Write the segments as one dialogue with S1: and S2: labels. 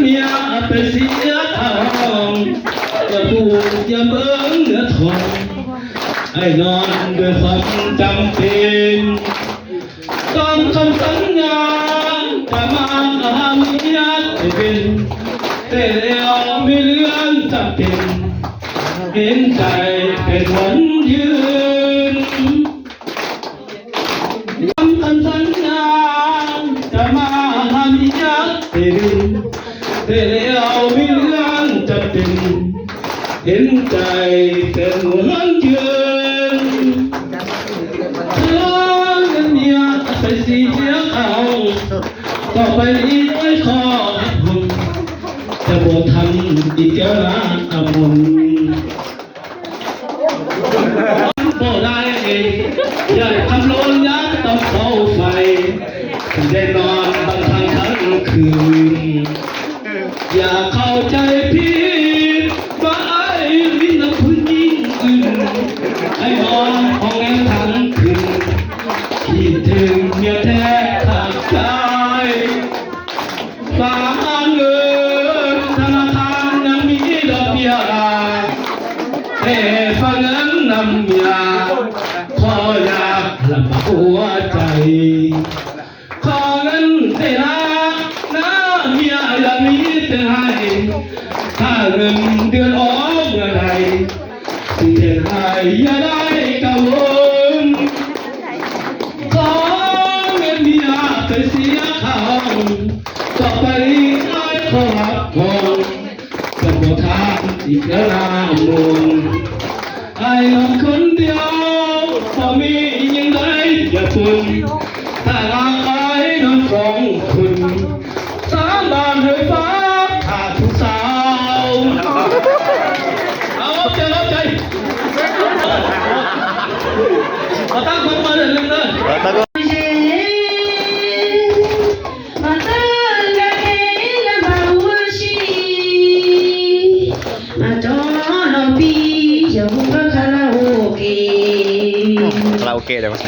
S1: เมียไปเสียทองจะพูดอย่าเบิ้งเนื้อทองให้นอนด้วยความจำเป็นต้องคำสัญญาจะมาหาเมียให้เป็นแต่แล้วไม่เลื่อนจำเป็นเห็นใจเป็นวันยืนคำสัญญาจะมาหาเมียให้เป็นแต่แล้วไม่เลื่อนจำเป็นเห็นใจเป็นวันยืนเธอเมียไปเสียเขาต่อไปนี้ไม่ขอคุณจะบ่ทำอีกแล้วนะอมุนบ่ได้อย่าทำโลนยักษ์ต้องเฝ้าไฟได้นอนบางทางทั้งคืนอย่าเข้าใจผิดว่าไอ้วินผู้หญิงอื่นให้นอนห้องแอร์ทั้งคืนคิดถึงเมียแท้ขาดใจฝากเงินธนาคารยังมีดอกเบี้ยแต่ฝากเงินนำเมียขออยากลำบากหัวใจขอเงินแต่ละนะเมียอย่ามีแต่ให้ถ้าเงินเดือนออกเมื่อไรที่จะให้อย่าได้กังวลขอเงินเมียไปเสียเขาต่อไปไม่ขอรับพรจะบอกทางอีกแล้วนะมุนไอ้ลำคนเดียวพอมียังไงอย่าพึงถ้ารักไอ้น้องของคุณสาบานให้ฟ้าขาดผู้สาวเอาใจเอาใจมาตั้งคนมาเดินเลย
S2: คาราโอเกะได้ไหม
S3: Hãy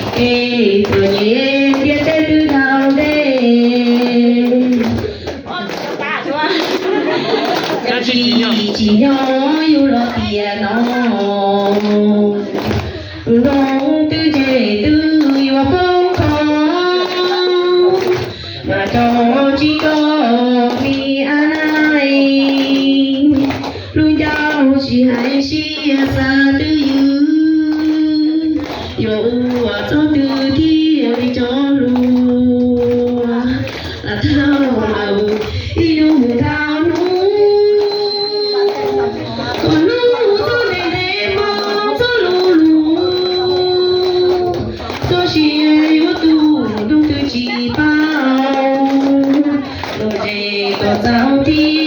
S3: subscribe cho kênh Ghiền Mì Gõ để không bỏ lỡ